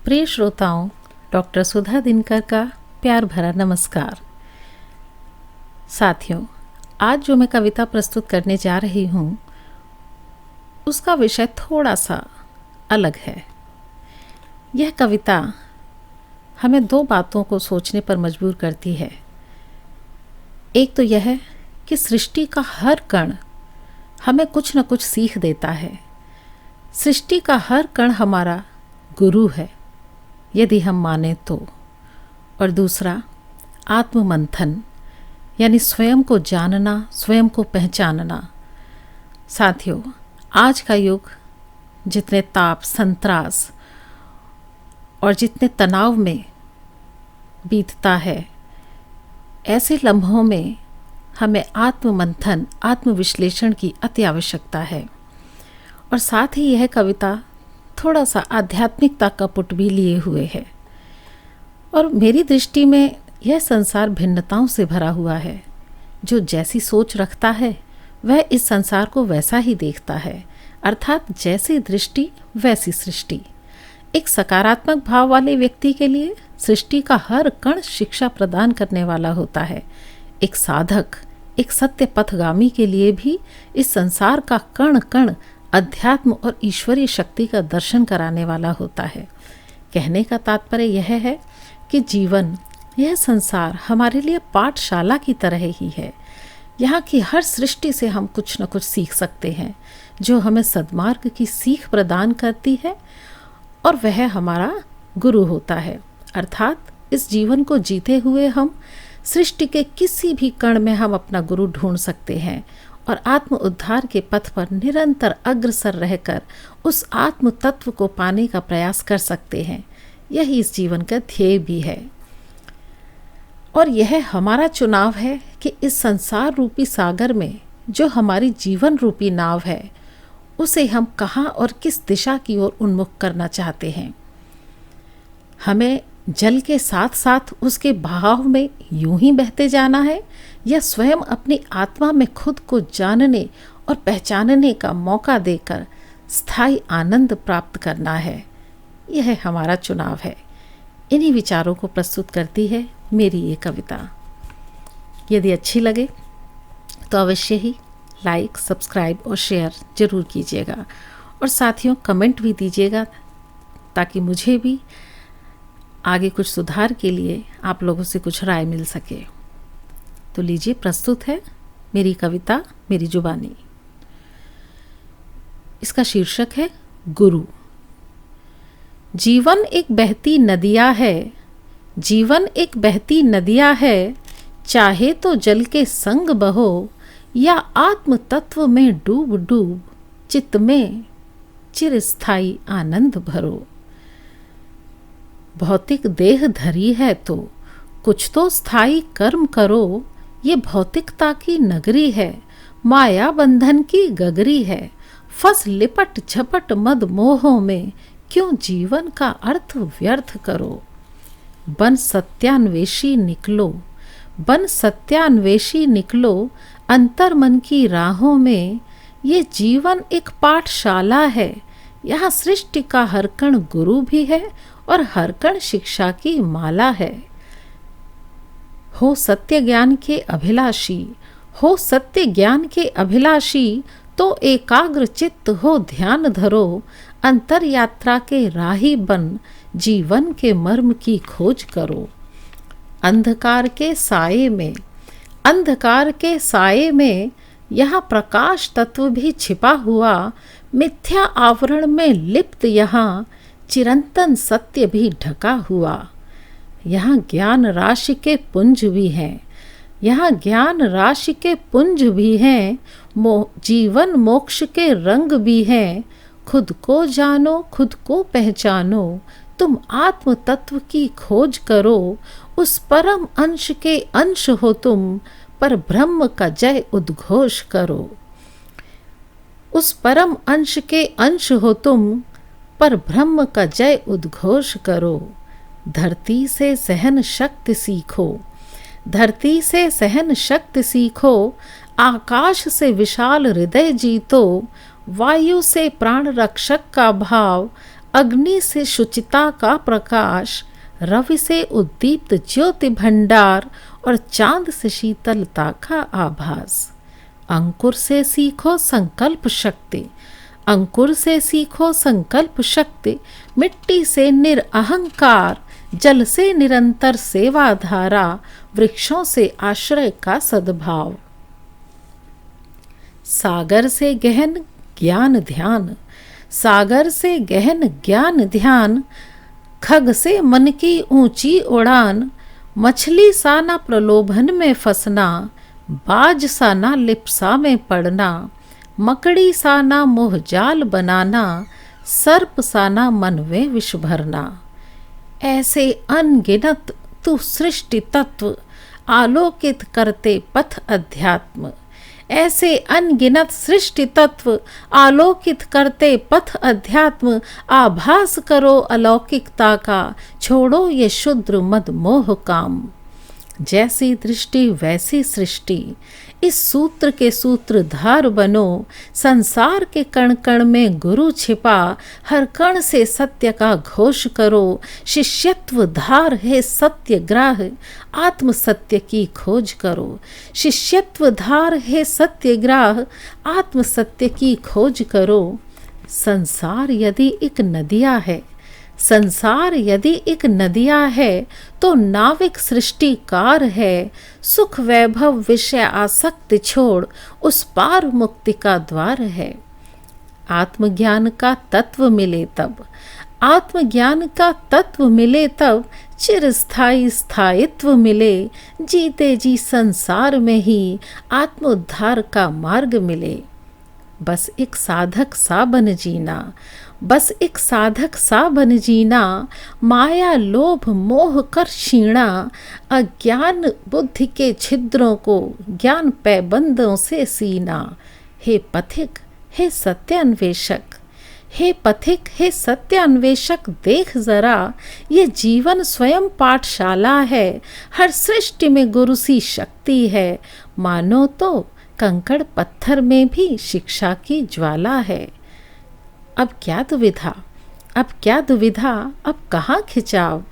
प्रिय श्रोताओं, डॉक्टर सुधा दिनकर का प्यार भरा नमस्कार। साथियों, आज जो मैं कविता प्रस्तुत करने जा रही हूँ उसका विषय थोड़ा सा अलग है। यह कविता हमें दो बातों को सोचने पर मजबूर करती है। एक तो यह है कि सृष्टि का हर कण हमें कुछ न कुछ सीख देता है। सृष्टि का हर कण हमारा गुरु है, यदि हम माने तो। और दूसरा, आत्ममंथन यानी स्वयं को जानना, स्वयं को पहचानना। साथियों, आज का युग जितने ताप, संत्रास और जितने तनाव में बीतता है, ऐसे लम्हों में हमें आत्ममंथन, आत्मविश्लेषण की अति आवश्यकता है। और साथ ही यह कविता थोड़ा सा आध्यात्मिकता का पुट भी लिए हुए है। और मेरी दृष्टि में यह संसार भिन्नताओं से भरा हुआ है। जो जैसी सोच रखता है वह इस संसार को वैसा ही देखता है, अर्थात जैसी दृष्टि वैसी सृष्टि। एक सकारात्मक भाव वाले व्यक्ति के लिए सृष्टि का हर कण शिक्षा प्रदान करने वाला होता है। एक साधक, एक सत्य पथगामी के लिए भी इस संसार का कण कण अध्यात्म और ईश्वरीय शक्ति का दर्शन कराने वाला होता है। कहने का तात्पर्य यह है कि जीवन, यह संसार हमारे लिए पाठशाला की तरह ही है। यहाँ की हर सृष्टि से हम कुछ न कुछ सीख सकते हैं, जो हमें सद्मार्ग की सीख प्रदान करती है, और वह हमारा गुरु होता है। अर्थात इस जीवन को जीते हुए हम सृष्टि के किसी भी कण में हम अपना गुरु ढूंढ सकते हैं और आत्म उद्धार के पथ पर निरंतर अग्रसर रहकर उस आत्म तत्व को पाने का प्रयास कर सकते हैं। यही इस जीवन का ध्येय भी है। और यह हमारा चुनाव है कि इस संसार रूपी सागर में जो हमारी जीवन रूपी नाव है, उसे हम कहाँ और किस दिशा की ओर उन्मुख करना चाहते हैं। हमें जल के साथ साथ उसके बहाव में यूं ही बहते जाना है, या स्वयं अपनी आत्मा में खुद को जानने और पहचानने का मौका देकर स्थायी आनंद प्राप्त करना है। यह हमारा चुनाव है। इन्हीं विचारों को प्रस्तुत करती है मेरी ये कविता। यदि अच्छी लगे तो अवश्य ही लाइक, सब्सक्राइब और शेयर जरूर कीजिएगा। और साथियों, कमेंट भी दीजिएगा ताकि मुझे भी आगे कुछ सुधार के लिए आप लोगों से कुछ राय मिल सके। तो लीजिए, प्रस्तुत है मेरी कविता, मेरी जुबानी। इसका शीर्षक है गुरु। जीवन एक बहती नदिया है, जीवन एक बहती नदिया है, चाहे तो जल के संग बहो या आत्म तत्व में डूब डूब चित्त में चिरस्थायी आनंद भरो। भौतिक देह धरी है तो कुछ तो स्थायी कर्म करो, ये भौतिकता की नगरी है, माया बंधन की गगरी है। फंस लिपट झपट मद मोहों में, क्यों जीवन का अर्थ व्यर्थ करो। बन सत्यान्वेषी निकलो, बन सत्यान्वेषी निकलो, अंतर मन की राहों में। ये जीवन एक पाठशाला है, यहाँ सृष्टि का हर कण गुरु भी है और हर कण शिक्षा की माला है। हो सत्य ज्ञान के अभिलाषी, हो सत्य ज्ञान के अभिलाषी, तो एकाग्र चित्त हो ध्यान धरो। अंतर यात्रा के राही बन, जीवन के मर्म की खोज करो। अंधकार के साये में, अंधकार के साये में, यहाँ प्रकाश तत्व भी छिपा हुआ। मिथ्या आवरण में लिप्त यहाँ, चिरंतन सत्य भी ढका हुआ। यहाँ ज्ञान राशि के पुंज भी हैं, यहाँ ज्ञान राशि के पुंज भी हैं। जीवन मोक्ष के रंग भी हैं। खुद को जानो, खुद को पहचानो, तुम आत्म तत्व की खोज करो। उस परम अंश के अंश हो तुम, पर ब्रह्म का जय उद्घोष करो। उस परम अंश के अंश हो तुम, पर ब्रह्म का जय उद्घोष करो। धरती से सहन शक्ति सीखो, धरती से सहन शक्ति सीखो। आकाश से विशाल हृदय जीतो, वायु से प्राण रक्षक का भाव, अग्नि से शुचिता का प्रकाश, रवि से उद्दीप्त ज्योति भंडार और चांद से शीतलता का आभास। अंकुर से सीखो संकल्प शक्ति, अंकुर से सीखो संकल्प शक्ति, मिट्टी से निरअहंकार, जल से निरंतर सेवा धारा, वृक्षों से आश्रय का सद्भाव। सागर से गहन ज्ञान ध्यान, सागर से गहन ज्ञान ध्यान, खग से मन की ऊंची उड़ान, मछली सा ना प्रलोभन में फंसना, बाज सा ना लिप्सा में पड़ना, मकड़ी सा ना मोह जाल बनाना, सर्प सा ना मन में विष भरना। ऐसे अनगिनत तू सृष्टि तत्व, आलोकित करते पथ अध्यात्म। ऐसे अनगिनत सृष्टि तत्व, आलोकित करते पथ अध्यात्म। आभास करो अलौकिकता का, छोड़ो ये शुद्र मद मोह काम। जैसी दृष्टि वैसी सृष्टि, इस सूत्र के सूत्रधार बनो। संसार के कण कण में गुरु छिपा, हर कण से सत्य का घोष करो। शिष्यत्व धार है सत्यग्राह, आत्म सत्य की खोज करो। शिष्यत्व धार है सत्यग्राह, आत्म सत्य की खोज करो। संसार यदि एक नदिया है, संसार यदि एक नदिया है, तो नाविक सृष्टिकार है। सुख वैभव विषय आसक्ति छोड़, उस पार मुक्ति का द्वार है। आत्मज्ञान का तत्व मिले तब, आत्मज्ञान का तत्व मिले तब, चिरस्थायी स्थायित्व मिले। जीते जी संसार में ही आत्मोद्धार का मार्ग मिले। बस एक साधक सा बन जीना, बस एक साधक सा बन जीना। माया लोभ मोह कर छीना, अज्ञान बुद्धि के छिद्रों को ज्ञान पैबंदों से सीना। हे पथिक, हे सत्य अन्वेषक, हे पथिक, हे सत्य अन्वेषक, देख जरा ये जीवन स्वयं पाठशाला है। हर सृष्टि में गुरु सी शक्ति है। मानो तो कंकड़ पत्थर में भी शिक्षा की ज्वाला है। अब क्या दुविधा, अब क्या दुविधा, अब कहाँ खिंचाव,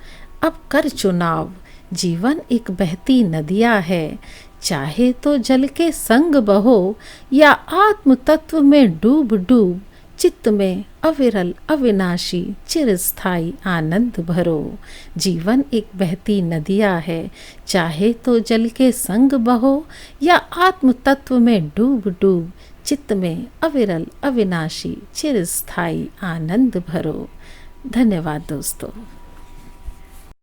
अब कर चुनाव। जीवन एक बहती नदिया है, चाहे तो जल के संग बहो, या आत्म तत्व में डूब डूब। चित्त में अविरल अविनाशी चिरस्थायी आनंद भरो। जीवन एक बहती नदिया है, चाहे तो जल के संग बहो, या आत्म तत्व में डूब डूब। चित्त में अविरल अविनाशी चिरस्थायी आनंद भरो। धन्यवाद दोस्तों।